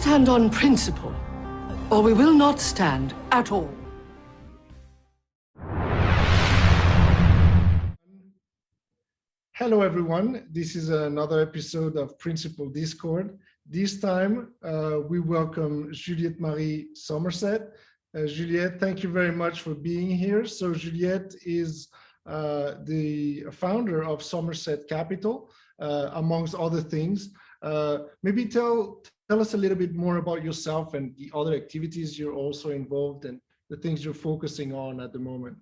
stand on principle, or we will not stand at all. Hello, everyone. This is another episode of Principal Discord. This time, we welcome Juliette-Marie Somerset. Juliette, thank you very much for being here. So Juliette is the founder of Somerset Capital, amongst other things. Maybe tell us a little bit more about yourself and the other activities you're also involved in, the things you're focusing on at the moment.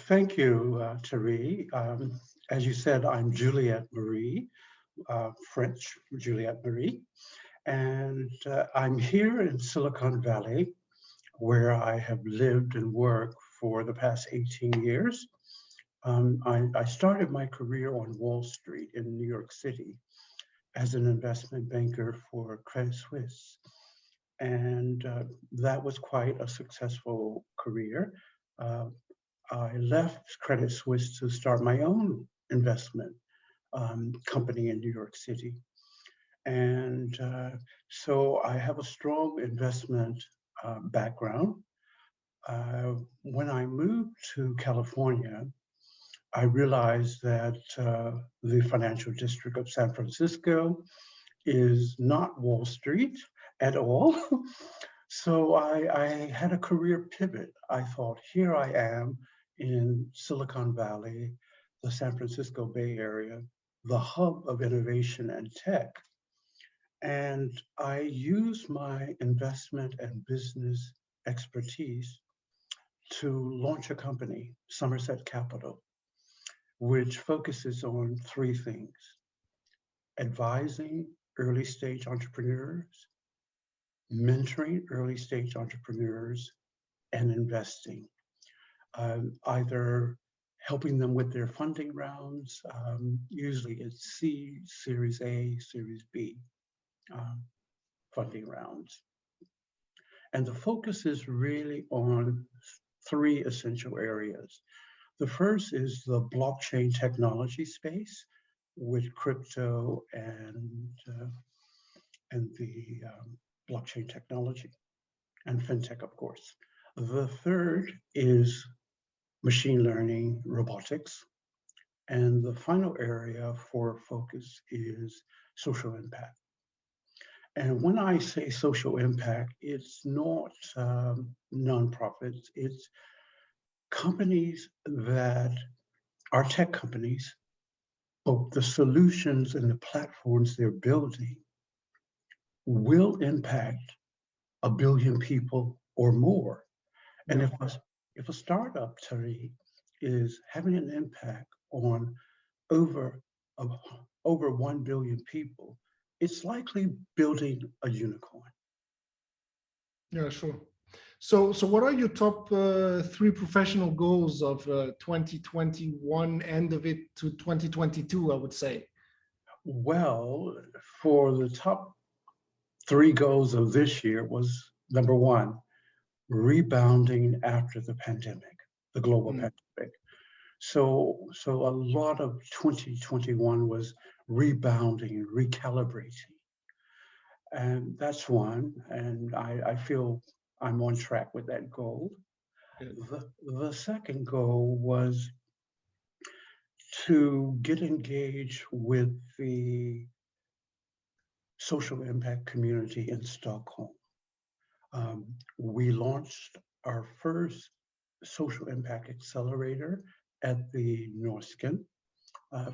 Thank you, Thierry. As you said, I'm Juliette-Marie, French Juliette-Marie, and I'm here in Silicon Valley, where I have lived and worked for the past 18 years. I started my career on Wall Street in New York City as an investment banker for Credit Suisse, and that was quite a successful career. I left Credit Suisse to start my own investment company in New York City. And so I have a strong investment background. When I moved to California, I realized that the financial district of San Francisco is not Wall Street at all. So I had a career pivot. I thought, here I am in Silicon Valley, the San Francisco Bay Area, the hub of innovation and tech. And I use my investment and business expertise to launch a company, Somerset Capital, which focuses on three things: advising early stage entrepreneurs, mentoring early stage entrepreneurs, and investing. Either helping them with their funding rounds, usually it's C, Series A, Series B funding rounds. And the focus is really on three essential areas. The first is the blockchain technology space with crypto and the blockchain technology and fintech, of course. The third is machine learning, robotics. And the final area for focus is social impact. And when I say social impact, it's not nonprofits, it's companies that are tech companies, but the solutions and the platforms they're building will impact 1 billion people or more. And if a startup, Thierry, is having an impact on over 1 billion people, it's likely building a unicorn. Yeah, sure. So what are your top 3 professional goals of 2021, end of it to 2022, I would say? Well, for the top 3 goals of this year was, number 1, rebounding after the pandemic, the global pandemic. So a lot of 2021 was rebounding, recalibrating. And that's one, and I feel I'm on track with that goal. The second goal was to get engaged with the social impact community in Stockholm. We launched our first social impact accelerator at the Norsken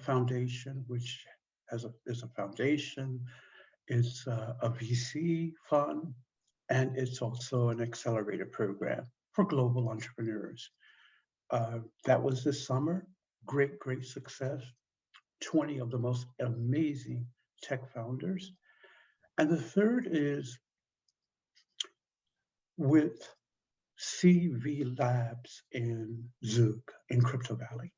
Foundation, which is a foundation. It's a VC fund, and it's also an accelerator program for global entrepreneurs. That was this summer. Great success. 20 of the most amazing tech founders. And the third is with CV Labs in Zug, in Crypto Valley.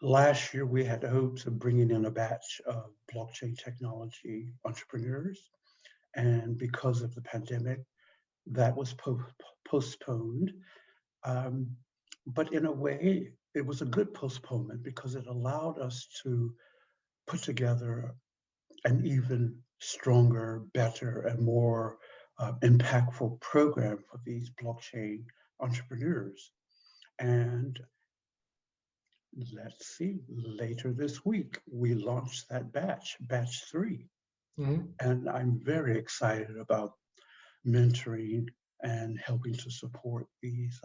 Last year, we had hopes of bringing in a batch of blockchain technology entrepreneurs. And because of the pandemic, that was postponed. But in a way, it was a good postponement because it allowed us to put together an even stronger, better, and more impactful program for these blockchain entrepreneurs. And let's see, later this week, we launched that batch 3. Mhm. And I'm very excited about mentoring and helping to support these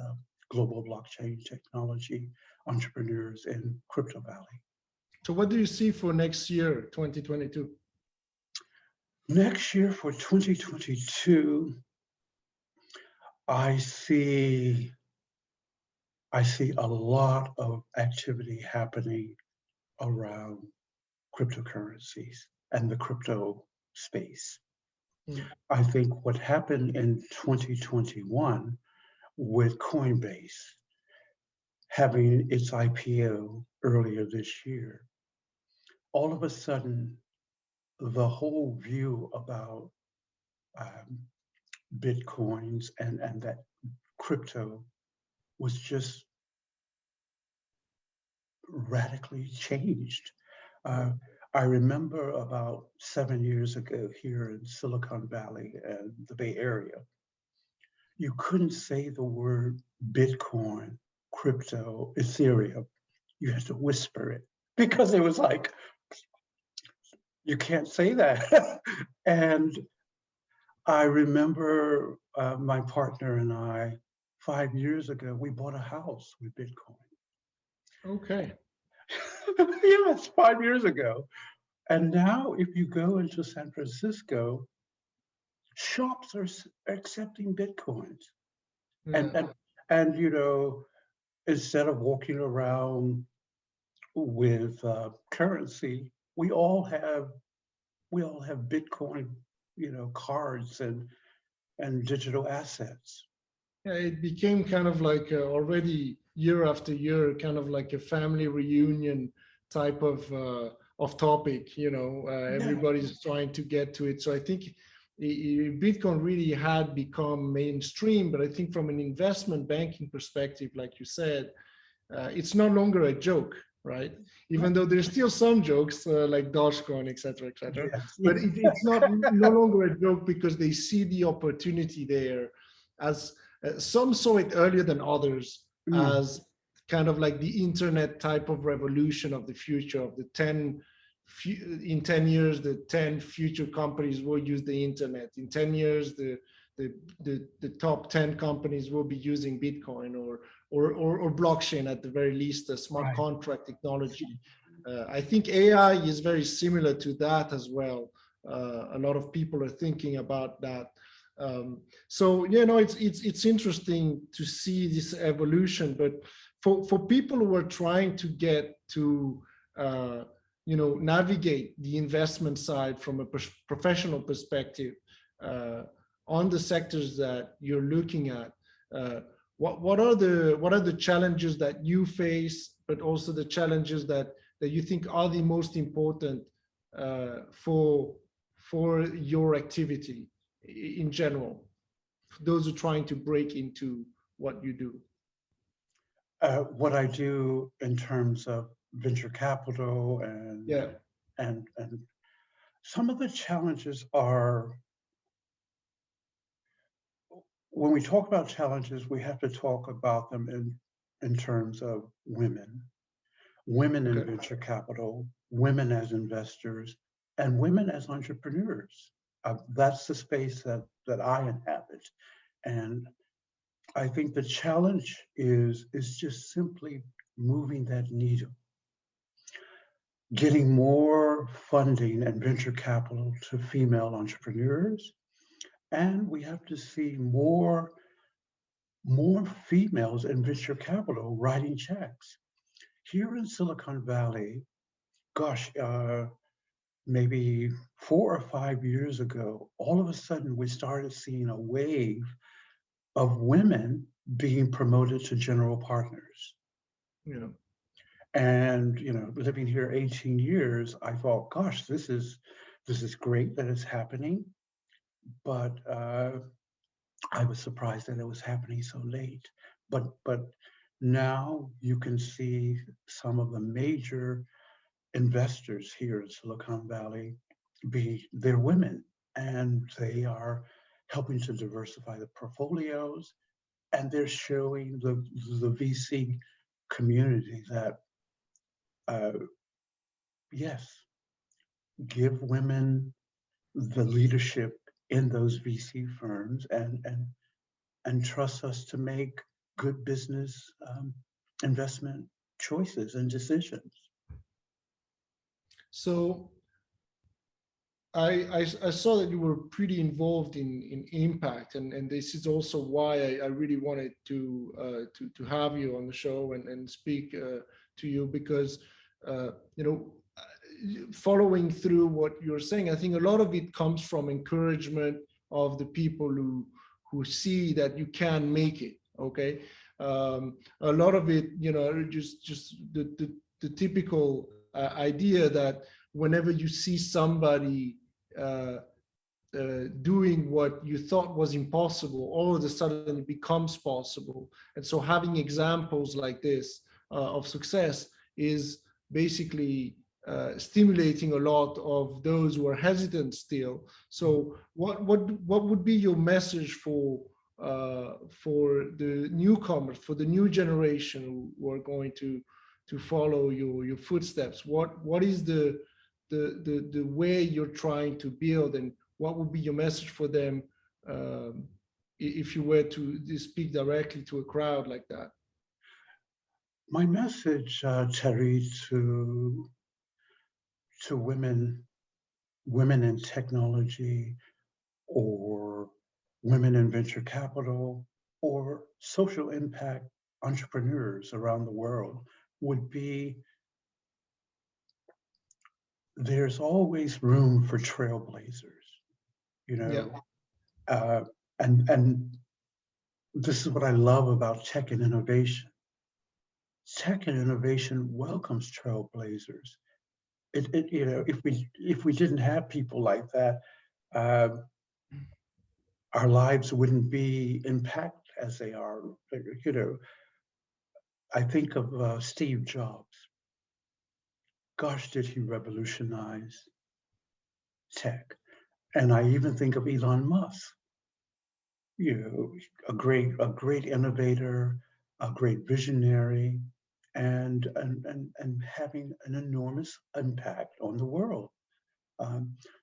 global blockchain technology entrepreneurs in Crypto Valley. So what do you see for next year, 2022? Next year for 2022, I see a lot of activity happening around cryptocurrencies and the crypto space. Mm. I think what happened in 2021 with Coinbase having its IPO earlier this year, all of a sudden, the whole view about um, Bitcoins and that crypto was just radically changed. Uh, I remember about 7 years ago here in Silicon Valley and the Bay Area, you couldn't say the word Bitcoin, crypto, Ethereum. You had to whisper it because it was like, you can't say that. And I remember my partner and I, 5 years ago, we bought a house with Bitcoin. Okay. Yes, 5 years ago. And now if you go into San Francisco, shops are accepting Bitcoins. Yeah. And you know, instead of walking around with currency, we all have Bitcoin, you know, cards and digital assets. Yeah, it became kind of like already year after year, kind of like a family reunion type of topic. You know, Yeah. everybody's trying to get to it. So I think Bitcoin really had become mainstream, but I think from an investment banking perspective, like you said, it's no longer a joke, right? Even though there's still some jokes like Dogecoin, et cetera, Yes. but it's not no longer a joke because they see the opportunity there as some saw it earlier than others Mm, as kind of like the internet type of revolution of the future of the 10 in 10 years the 10 future companies will use the internet. In 10 years the top 10 companies will be using Bitcoin or blockchain, at the very least, a smart right. contract technology. I think AI is very similar to that as well. A lot of people are thinking about that. So you know, it's interesting to see this evolution. But for people who are trying to get to you know, navigate the investment side from a professional perspective on the sectors that you're looking at, what are the challenges that you face, but also the challenges that you think are the most important for your activity in general, for those who are trying to break into what you do? What I do in terms of venture capital Yeah. and some of the challenges are, when we talk about challenges, we have to talk about them in terms of women in Okay. venture capital, women as investors, and women as entrepreneurs. That's the space that I inhabit. And I think the challenge is just simply moving that needle, getting more funding and venture capital to female entrepreneurs. And we have to see more females in venture capital writing checks. Here in Silicon Valley, gosh, maybe 4 or 5 years ago, all of a sudden we started seeing a wave of women being promoted to general partners. Yeah. And you know, living here 18 years, I thought, gosh, this is great that it's happening, but I was surprised that it was happening so late. But now you can see some of the major investors here in Silicon Valley they're women, and they are helping to diversify the portfolios, and they're showing the VC community that yes, give women the leadership in those VC firms, and trust us to make good business investment choices and decisions. So I saw that you were pretty involved in impact, and this is also why I really wanted to have you on the show and speak to you, because you know, following through what you're saying, I think a lot of it comes from encouragement of the people who see that you can make it. Okay, a lot of it, you know, just the typical idea that whenever you see somebody doing what you thought was impossible, all of a sudden it becomes possible. And so having examples like this of success is basically stimulating a lot of those who are hesitant still. So what would be your message for the newcomers, for the new generation who are going to follow your footsteps? What is the way you're trying to build, and what would be your message for them if you were to speak directly to a crowd like that? My message, Thierry, to women in technology, or women in venture capital, or social impact entrepreneurs around the world would be, there's always room for trailblazers, you know. Yeah. And this is what I love about tech and innovation. Tech and innovation welcomes trailblazers. It you know, if we didn't have people like that, our lives wouldn't be impacted as they are. You know, I think of Steve Jobs. Gosh, did he revolutionize tech? And I even think of Elon Musk. You know, a great innovator, a great visionary, and having an enormous impact on the world.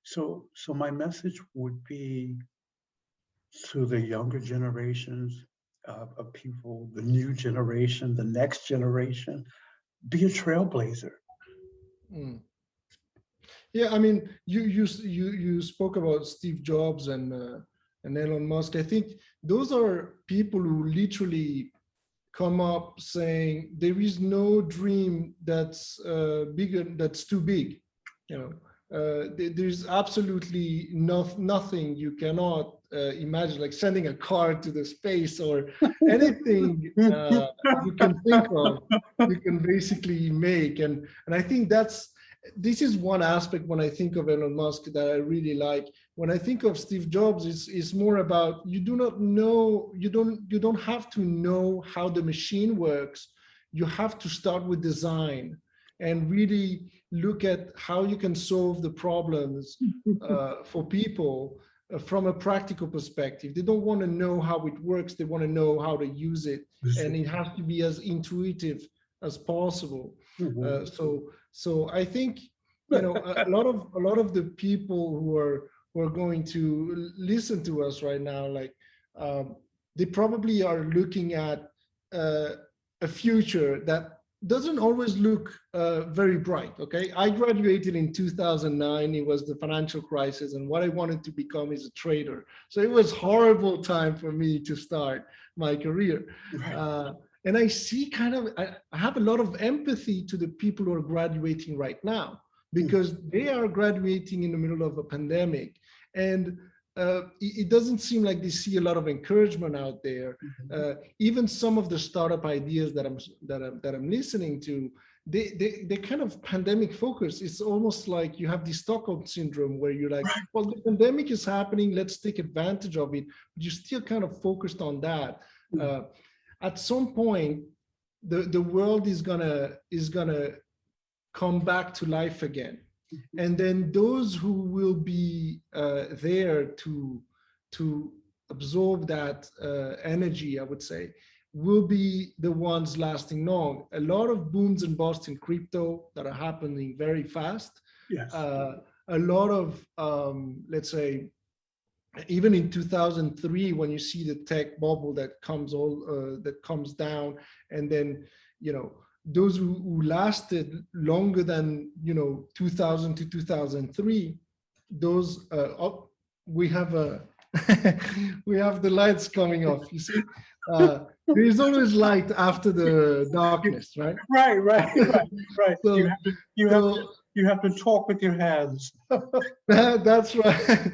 So my message would be to the younger generations of people, the new generation, the next generation, be a trailblazer. Mm. Yeah, I mean, you spoke about Steve Jobs and Elon Musk. I think those are people who literally come up saying there is no dream that's bigger, that's too big. You know, there's absolutely nothing you cannot imagine, like sending a car to the space or anything you can think of, you can basically make. And I think this is one aspect when I think of Elon Musk that I really like. When I think of Steve Jobs, it's more about, you don't have to know how the machine works. You have to start with design and really look at how you can solve the problems for people from a practical perspective. They don't want to know how it works. They want to know how to use it. And it has to be as intuitive as possible. Mm-hmm. So I think, you know, a lot of the people who are going to listen to us right now, like they probably are looking at a future that doesn't always look very bright. Okay, I graduated in 2009. It was the financial crisis, and what I wanted to become is a trader. So it was horrible time for me to start my career. Right. And I see I have a lot of empathy to the people who are graduating right now, because they are graduating in the middle of a pandemic, and it doesn't seem like they see a lot of encouragement out there. Even some of the startup ideas that I'm listening to, they kind of pandemic focus. It's almost like you have the Stockholm syndrome, where you're like, well, the pandemic is happening, let's take advantage of it. But you're still kind of focused on that. At some point, the world is gonna come back to life again. And then those who will be there to absorb that energy, I would say, will be the ones lasting long. A lot of booms and busts in crypto that are happening very fast. Yes. A lot of, let's say, even in 2003, when you see the tech bubble that comes down, and then, you know, those who lasted longer than, you know, 2000 to 2003, those we have a we have the lights coming off. You see, there is always light after the darkness, right? Right. So, You have to talk with your hands. that's right.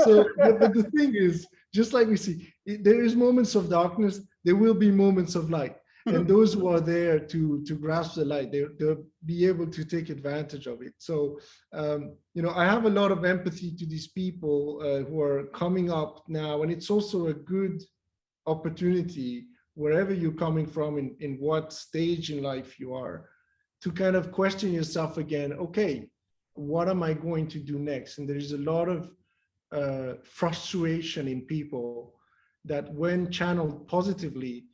So, but the thing is, just like we see, there is moments of darkness, there will be moments of light. And those who are there to grasp the light, they'll be able to take advantage of it. So, you know, I have a lot of empathy to these people who are coming up now. And it's also a good opportunity, wherever you're coming from, in what stage in life you are, to kind of question yourself again. Okay, what am I going to do next? And there's a lot of frustration in people that, when channeled positively,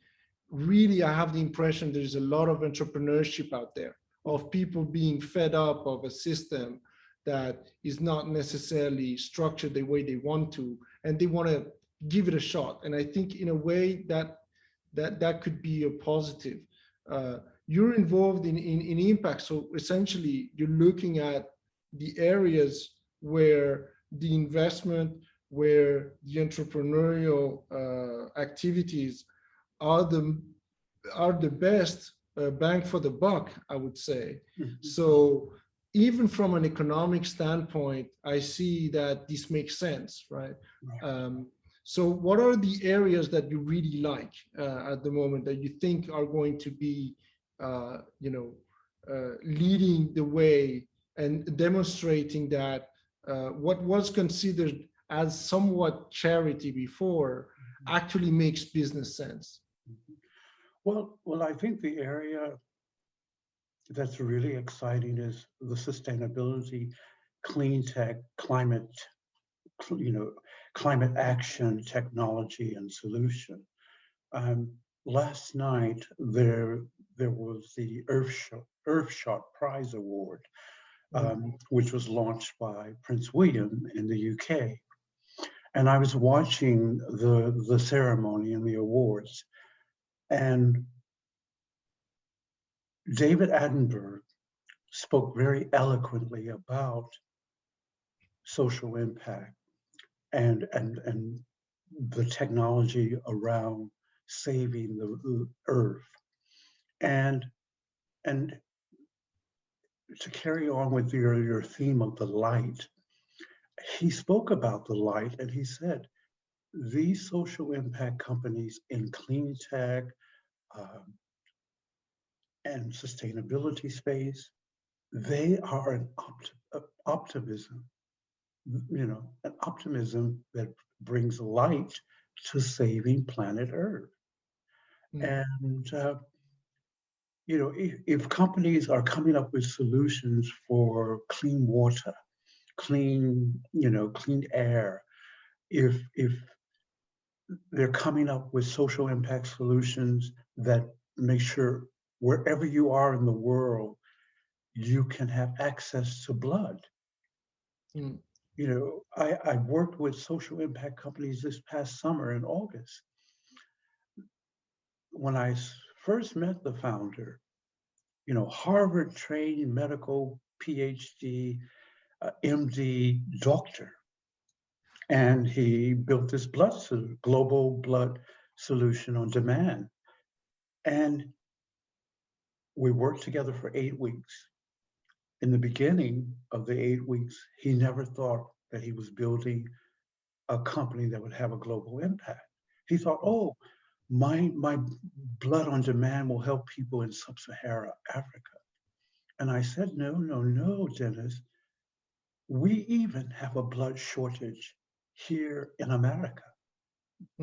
really, I have the impression there's a lot of entrepreneurship out there, of people being fed up of a system that is not necessarily structured the way they want to, and they want to give it a shot. And I think, in a way, that could be a positive. You're involved in impact, so essentially you're looking at the areas where the investment, where the entrepreneurial activities are the best bang for the buck, I would say. Mm-hmm. So even from an economic standpoint, I see that this makes sense, right? So what are the areas that you really like at the moment, that you think are going to be, you know, leading the way and demonstrating that what was considered as somewhat charity before actually makes business sense? Well, I think the area that's really exciting is the sustainability, clean tech, climate, you know, climate action, technology, and solution. Last night there was the Earthshot Prize Award, which was launched by Prince William in the UK, and I was watching the ceremony and the awards. And David Attenborough spoke very eloquently about social impact and the technology around saving the earth. And to carry on with your theme of the light, he spoke about the light, and he said, these social impact companies in clean tech, and sustainability space, they are an optimism, you know, an optimism that brings light to saving planet Earth. And, you know, if companies are coming up with solutions for clean water, clean, you know, clean air, if they're coming up with social impact solutions that make sure wherever you are in the world, you can have access to blood. You know, I worked with social impact companies this past summer in August. When I first met the founder, you know, Harvard trained medical PhD, MD doctor, and he built this global blood solution on demand. And we worked together for 8 weeks. In the beginning of the 8 weeks, he never thought that he was building a company that would have a global impact. He thought, oh, my blood on demand will help people in sub-Saharan Africa. And I said, no, Dennis. We even have a blood shortage here in America.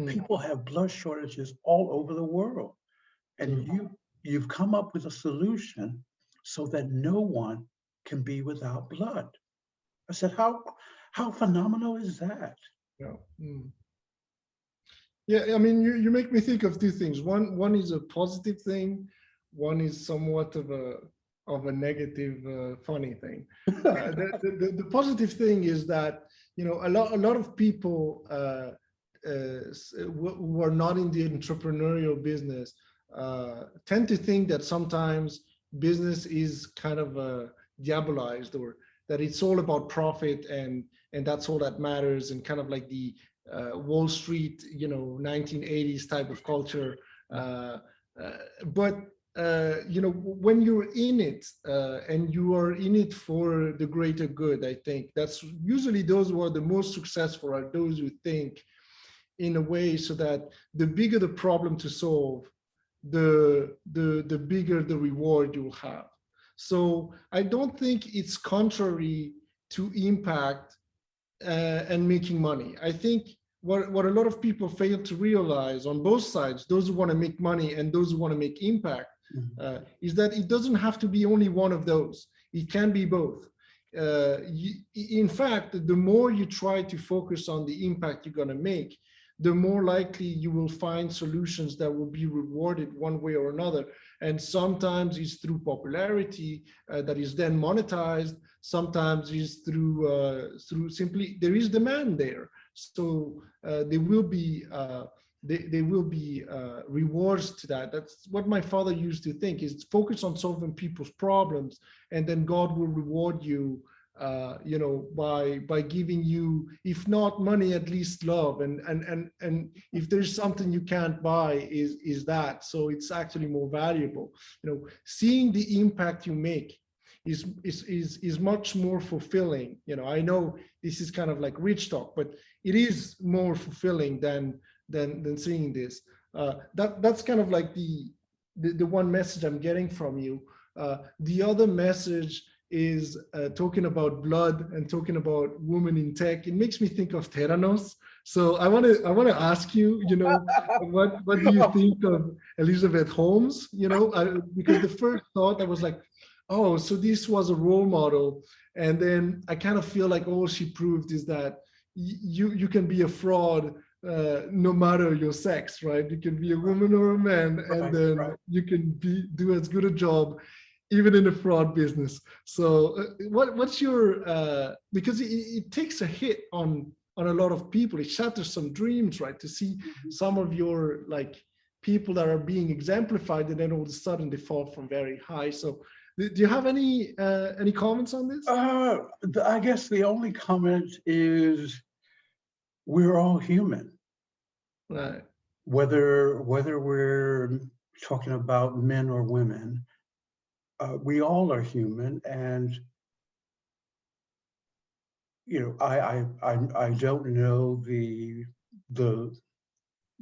People have blood shortages all over the world. And you've come up with a solution so that no one can be without blood. I said, how phenomenal is that? Yeah. Yeah, I mean, you make me think of two things. One is a positive thing, one is somewhat of a negative, funny thing. The positive thing is that, you know, a lot of people who are not in the entrepreneurial business tend to think that sometimes business is kind of diabolized, or that it's all about profit, and that's all that matters, and kind of like the Wall Street, you know, 1980s type of culture. But you know, when you're in it, and you are in it for the greater good, I think that's usually those who are the most successful are those who think in a way so that the bigger the problem to solve, the bigger the reward you'll have. So I don't think it's contrary to impact and making money. I think what a lot of people fail to realize on both sides, those who want to make money and those who want to make impact, is that it doesn't have to be only one of those. It can be both. In fact, the more you try to focus on the impact you're going to make, the more likely you will find solutions that will be rewarded one way or another. And sometimes it's through popularity that is then monetized. Sometimes it's through simply there is demand there. So there will be rewards to that. That's what my father used to think: is focus on solving people's problems, and then God will reward you. You know, by giving you, if not money, at least love, and if there's something you can't buy, is that. So it's actually more valuable. You know, seeing the impact you make is much more fulfilling. You know, I know this is kind of like rich talk, but it is more fulfilling than seeing this. That's kind of like the one message I'm getting from you. The other message is talking about blood and talking about women in tech. It makes me think of Theranos. So I want to ask you, you know, what do you think of Elizabeth Holmes? You know, because the first thought I was like, oh, so this was a role model, and then I kind of feel like all she proved is that you can be a fraud no matter your sex, right? You can be a woman or a man, and then you can do as good a job even in the fraud business. So what's your, because it takes a hit on a lot of people. It shatters some dreams, right? To see some of your like people that are being exemplified, and then all of a sudden they fall from very high. So do you have any comments on this? I guess the only comment is we're all human. Right. Whether we're talking about men or women, we all are human, and you know, I don't know the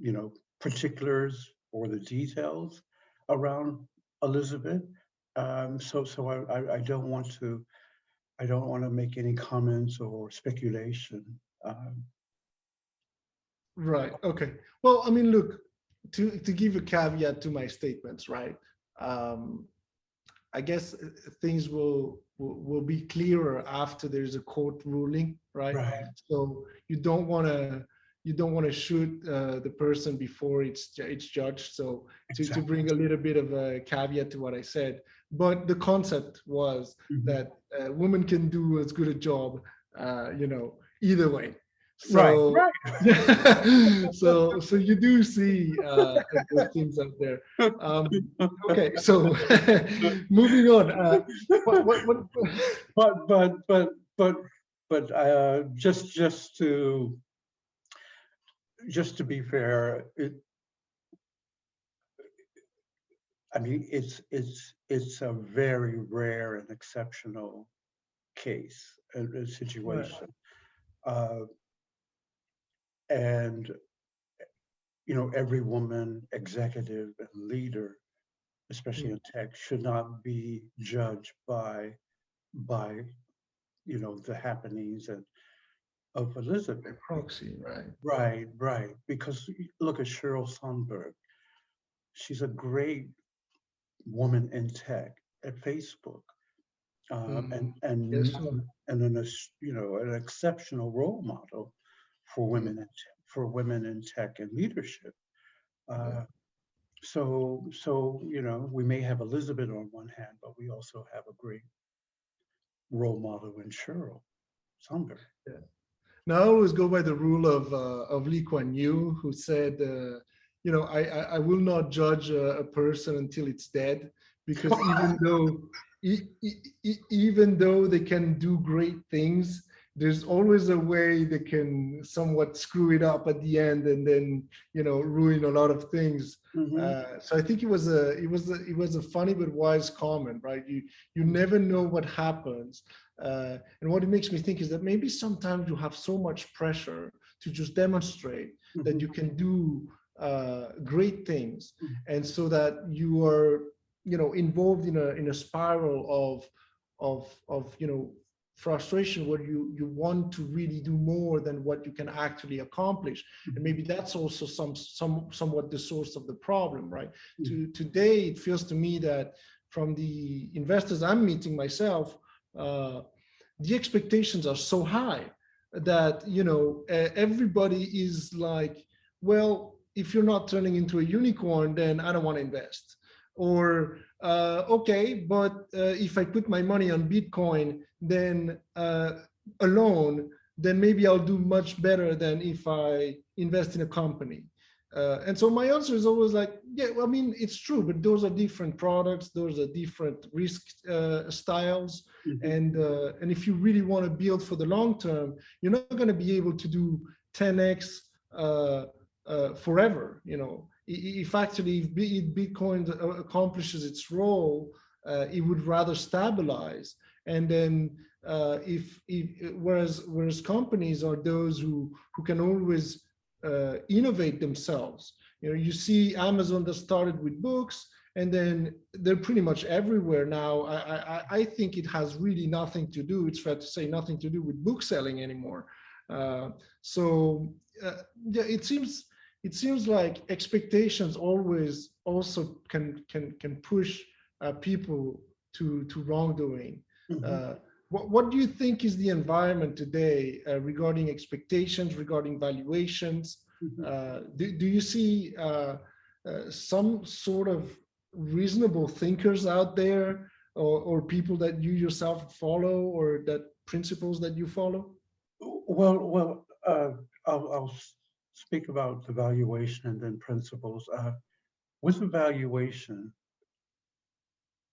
you know, particulars or the details around Elizabeth, so I don't want to make any comments or speculation. Right. Okay. Well, I mean, look, to give a caveat to my statements, right? I guess things will be clearer after there's a court ruling, right? Right. So you don't want to shoot the person before it's judged. So to bring a little bit of a caveat to what I said, but the concept was that women can do as good a job, you know, either way. So, right. so you do see those things out there. Okay, so moving on. But just to be fair, I mean, it's a very rare and exceptional case, a situation. Right. And you know, every woman executive and leader, especially in tech, should not be judged by you know, the happenings of Elizabeth. Proxy, right? Right. Because look at Sheryl Sandberg. She's a great woman in tech at Facebook. and Yes, sir. an exceptional role model for women in tech and leadership. Yeah. So we may have Elizabeth on one hand, but we also have a great role model in Cheryl Sunder. Yeah. Now, I always go by the rule of Lee Kuan Yew, who said, I will not judge a person until it's dead, because even though they can do great things, there's always a way they can somewhat screw it up at the end, and then ruin a lot of things. Mhm. So I think it was a funny but wise comment, right? You never know what happens. And what it makes me think is that maybe sometimes you have so much pressure to just demonstrate that you can do great things, and so that you are, involved in a spiral of frustration, where you want to really do more than what you can actually accomplish. And maybe that's also somewhat the source of the problem, right? Today, it feels to me that from the investors I'm meeting myself, the expectations are so high that everybody is like, well, if you're not turning into a unicorn, then I don't want to invest. Or okay, but if I put my money on Bitcoin, then alone, then maybe I'll do much better than if I invest in a company. And so my answer is always like, yeah, well, I mean, it's true, but those are different products, those are different risk styles. And if you really want to build for the long term, you're not going to be able to do 10x forever. If actually if Bitcoin accomplishes its role, it would rather stabilize. And then whereas companies are those who can always innovate themselves. You see Amazon that started with books, and then they're pretty much everywhere now. I think it has really nothing to do, it's fair to say, nothing to do with book selling anymore. Yeah, it seems like expectations always also can push people to wrongdoing. What do you think is the environment today regarding expectations, regarding valuations? Do you see some sort of reasonable thinkers out there, or people that you yourself follow, or that principles that you follow? Well, I'll speak about the valuation and then principles. With the valuation,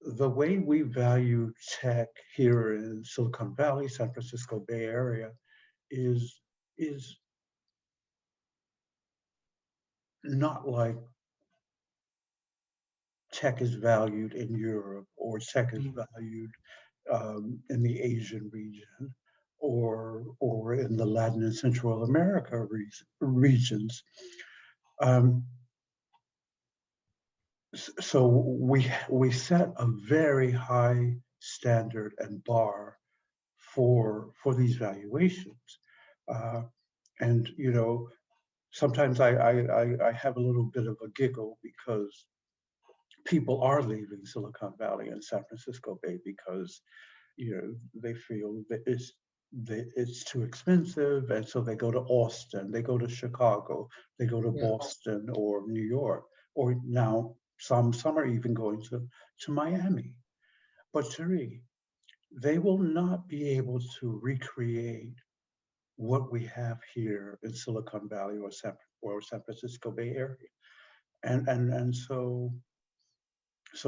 the way we value tech here in Silicon Valley, San Francisco Bay Area, is not like tech is valued in Europe, or tech is valued in the Asian region, or in the Latin and Central America regions. So we set a very high standard and bar for these valuations, and sometimes I have a little bit of a giggle, because people are leaving Silicon Valley and San Francisco Bay because they feel that it's too expensive, and so they go to Austin, they go to Chicago, they go to Boston or New York, or now some are even going to Miami. But Thierry, they will not be able to recreate what we have here in Silicon Valley or San Francisco Bay Area, and so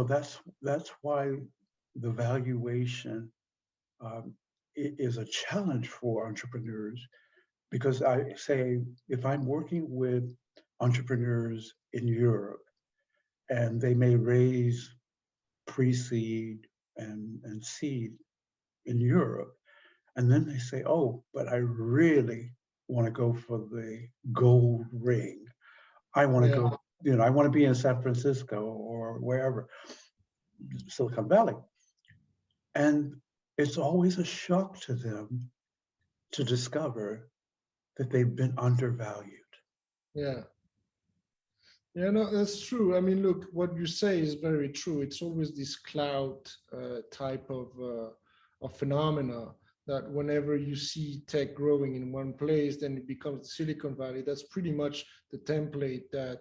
that's why the valuation is a challenge for entrepreneurs, because I say, if I'm working with entrepreneurs in Europe, and they may raise pre-seed and seed in Europe, and then they say, oh, but I really want to go for the gold ring. I want to go, I want to be in San Francisco or wherever, Silicon Valley. And it's always a shock to them to discover that they've been undervalued. Yeah. Yeah, no, that's true. I mean, look, what you say is very true. It's always this cloud type of phenomena that whenever you see tech growing in one place, then it becomes Silicon Valley. That's pretty much the template that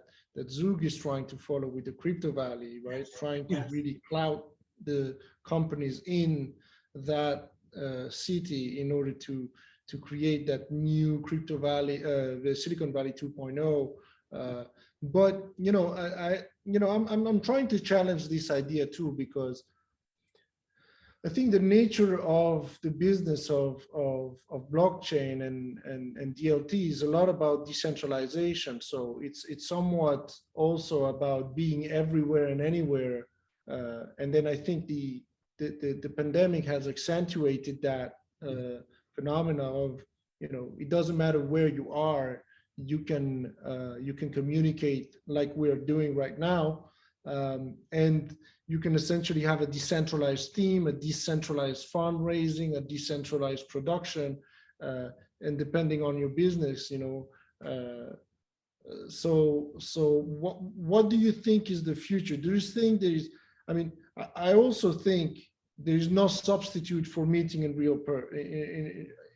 Zug is trying to follow with the crypto valley, right? Trying to Yes. really clout the companies in that city in order to create that new crypto valley, the Silicon Valley 2.0. But I'm trying to challenge this idea too, because I think the nature of the business of blockchain and DLT is a lot about decentralization. So it's somewhat also about being everywhere and anywhere. And then I think the pandemic has accentuated that phenomena of, it doesn't matter where you are, you can communicate like we're doing right now. And you can essentially have a decentralized team, a decentralized fundraising, a decentralized production, and depending on your business, so what do you think is the future? Do you think there is, I also think there is no substitute for meeting in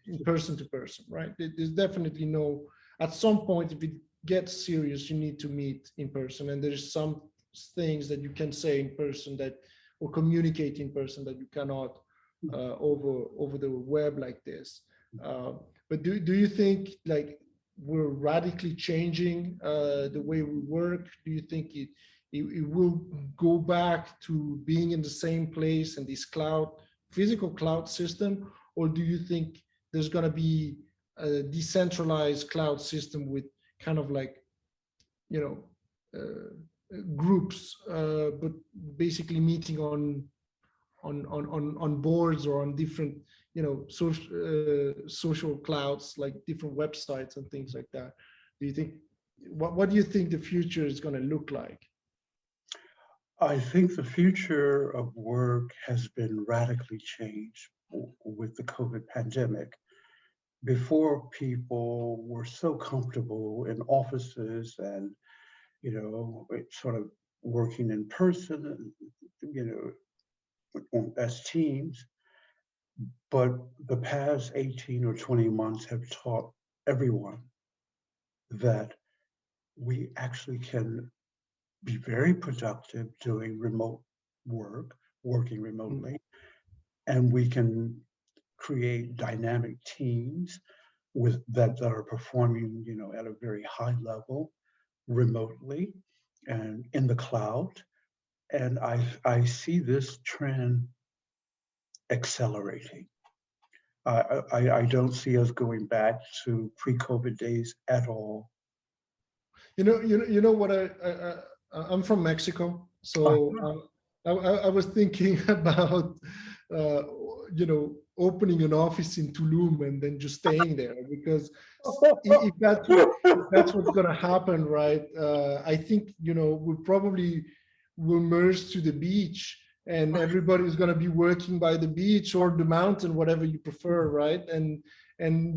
in person to person, right? There's definitely no, at some point, if it gets serious, you need to meet in person, and there's some things that you can say in person or communicate in person that you cannot over the web like this. But do you think like we're radically changing the way we work? Do you think it will go back to being in the same place in this physical cloud system? Or do you think there's going to be a decentralized cloud system with kind of like, groups, but basically meeting on boards or on different, social clouds, like different websites and things like that? Do you think, what do you think the future is going to look like? I think the future of work has been radically changed with the COVID pandemic. Before, people were so comfortable in offices and, sort of working in person, as teams. But the past 18 or 20 months have taught everyone that we actually can be very productive doing remote work, working remotely, and we can create dynamic teams that are performing, at a very high level remotely and in the cloud. And I see this trend accelerating. I don't see us going back to pre-COVID days at all. You know what? I'm from Mexico, so I was thinking about opening an office in Tulum and then just staying there, because if that's what's going to happen, right? I think we probably will merge to the beach, and everybody's going to be working by the beach or the mountain, whatever you prefer, right? And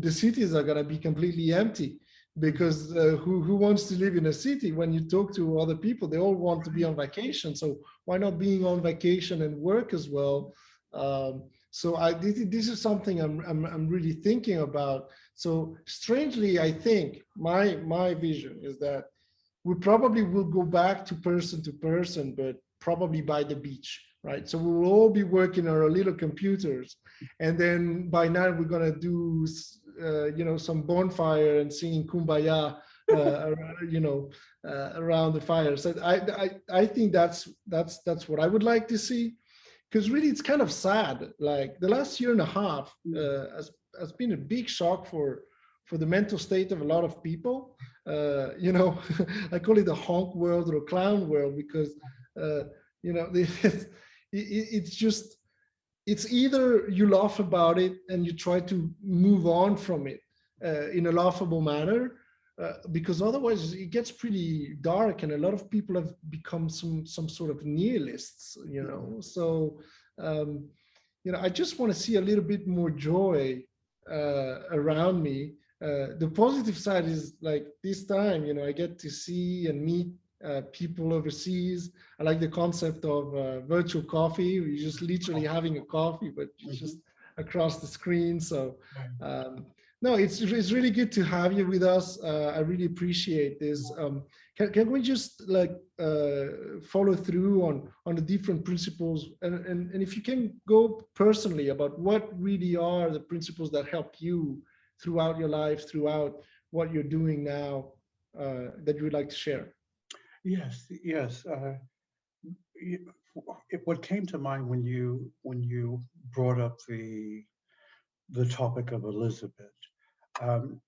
the cities are going to be completely empty, because who wants to live in a city? When you talk to other people, they all want to be on vacation. So why not being on vacation and work as well? So this is something I'm really thinking about. So strangely, I think my vision is that we probably will go back to person, but probably by the beach, right? So we will all be working on our little computers, and then by night we're gonna do some bonfire and singing Kumbaya, around the fire. So I think that's what I would like to see, because really it's kind of sad. Like the last year and a half has been a big shock for the mental state of a lot of people. I call it the honk world or clown world, because it's either you laugh about it and you try to move on from it in a laughable manner, because otherwise it gets pretty dark, and a lot of people have become some sort of nihilists, So, I just want to see a little bit more joy around me. The positive side is like this time, I get to see and meet people overseas. I like the concept of virtual coffee. You're just literally having a coffee, but you're just across the screen. So no, it's really good to have you with us. I really appreciate this. Can we just like follow through on the different principles, and if you can go personally about what really are the principles that help you throughout your life, throughout what you're doing now, that you would like to share? Yes, yes. What came to mind when you brought up the topic of Elizabeth, um,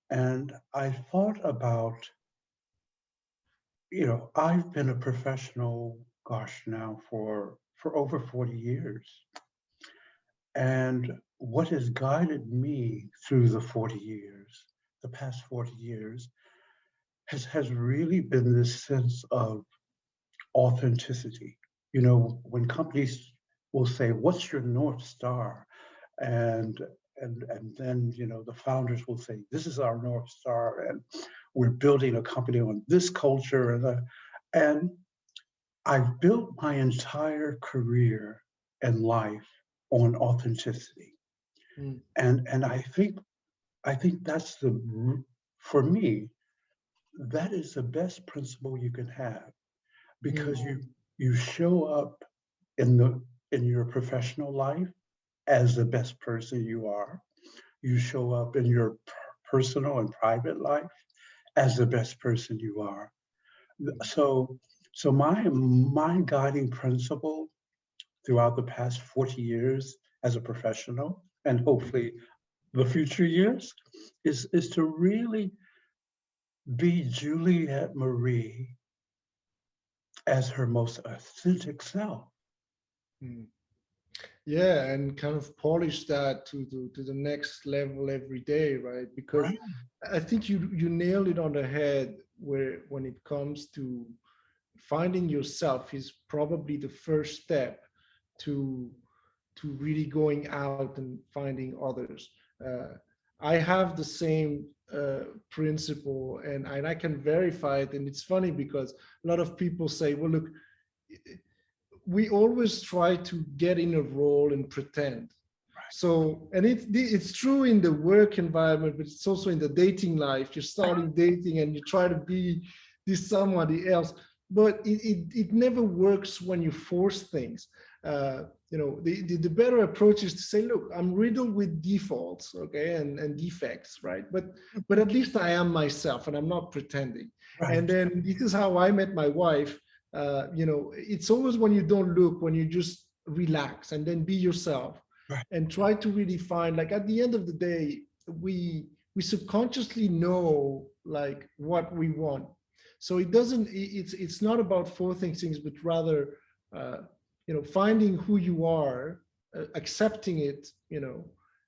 and I thought about, I've been a professional, gosh, now for over 40 years, and what has guided me through the 40 years, the past 40 years, has really been this sense of authenticity. When companies will say, "What's your North Star?" and and then the founders will say, "This is our North Star, and we're building a company on this culture." And I've built my entire career and life on authenticity, Mm. and I think that's for me, that is the best principle you can have, because you show up in your professional life as the best person you are. You show up in your personal and private life as the best person you are. So my guiding principle throughout the past 40 years as a professional, and hopefully the future years, is to really be Juliette-Marie as her most authentic self. Mm. Yeah, and kind of polish that to the next level every day, right? Because Right. I think you nailed it on the head, where when it comes to finding yourself is probably the first step to really going out and finding others. Uh, I have the same principle, and I can verify it. And it's funny because a lot of people say, "Well, look, we always try to get in a role and pretend." So, and it's true in the work environment, but it's also in the dating life. You're starting dating and you try to be this somebody else, but it never works when you force things. The better approach is to say, look, I'm riddled with defaults, okay, and defects, right? But at least I am myself and I'm not pretending. Right. And then this is how I met my wife. It's always when you don't look, when you just relax and then be yourself Right. and try to really find, like, at the end of the day, we subconsciously know like what we want. So it's not about forcing things, but rather finding who you are, accepting it,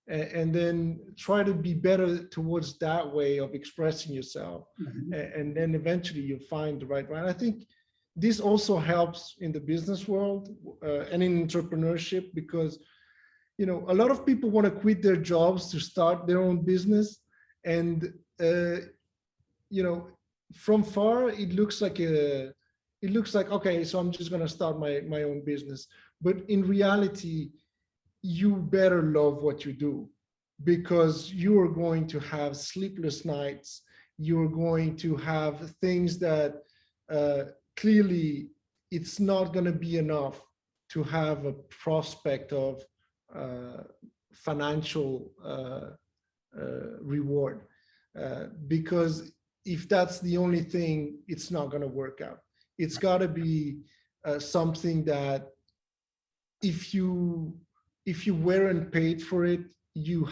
and then try to be better towards that way of expressing yourself. Mhm. And then eventually you find the right one. I think this also helps in the business world and in entrepreneurship, because a lot of people want to quit their jobs to start their own business. And from far it looks like okay, so I'm just going to start my own business. But in reality, you better love what you do, because you are going to have sleepless nights. You're going to have things that clearly it's not going to be enough to have a prospect of financial reward, because if that's the only thing, it's not going to work out. It's got to be something that if you weren't paid for it, you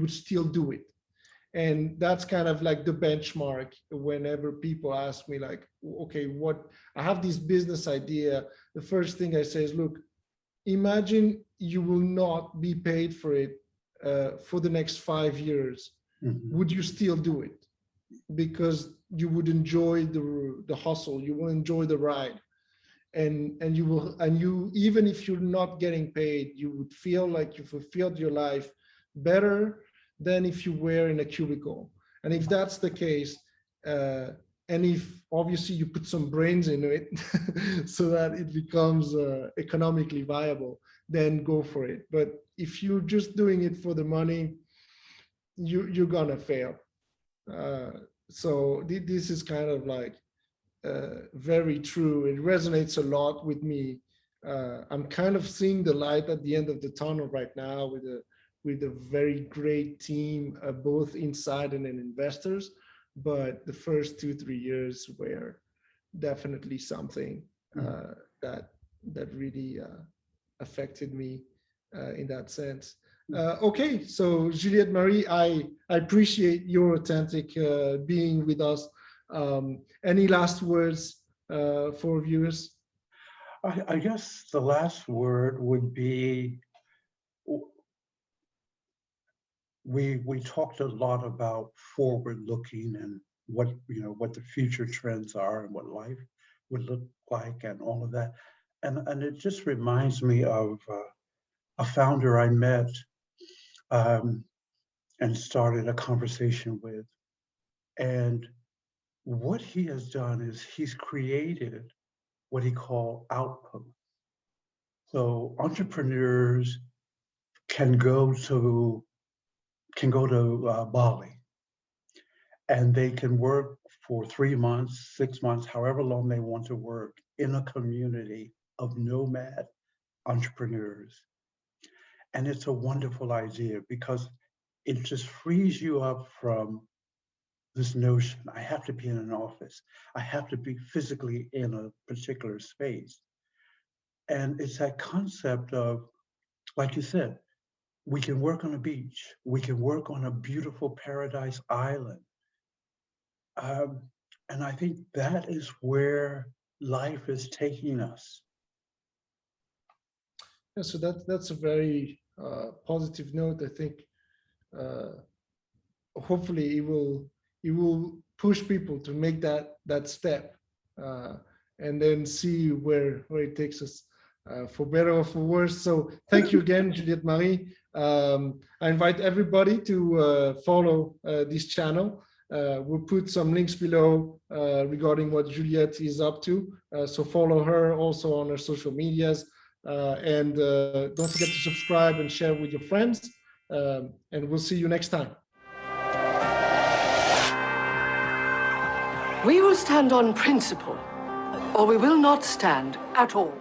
would still do it. And that's kind of like the benchmark whenever people ask me, like, okay, what, I have this business idea. The first thing I say is, look, imagine you will not be paid for it for the next 5 years. Mhm. Would you still do it? Because you would enjoy the hustle, you will enjoy the ride, and you even if you're not getting paid, you would feel like you fulfilled your life better than if you were in a cubicle. And if that's the case, and if obviously you put some brains into it so that it becomes economically viable, then go for it. But if you're just doing it for the money, you're gonna fail. So this is kind of like very true. It resonates a lot with me. I'm kind of seeing the light at the end of the tunnel right now with a very great team, both inside and in investors. But the first 2-3 years were definitely something that really affected me in that sense. Okay, so Juliette-Marie, I appreciate your authentic being with us. Any last words for viewers? I guess the last word would be, we talked a lot about forward looking and what the future trends are and what life would look like and all of that. And it just reminds me of a founder I met and started a conversation with. And what he has done is he's created what he called outposts. So entrepreneurs can go to Bali, and they can work for 3 months, 6 months, however long they want to work in a community of nomad entrepreneurs. And it's a wonderful idea because it just frees you up from this notion, I have to be in an office. I have to be physically in a particular space. And it's that concept of, like you said, we can work on a beach. We can work on a beautiful paradise island. And I think that is where life is taking us. Yeah, so that's a very positive note. I think hopefully it will push people to make that step and then see where it takes us, for better or for worse. So thank you again, Juliette-Marie. I invite everybody to follow this channel. We'll put some links below regarding what Juliette is up to. So follow her also on her social medias. And don't forget to subscribe and share with your friends. And we'll see you next time. We will stand on principle, or we will not stand at all.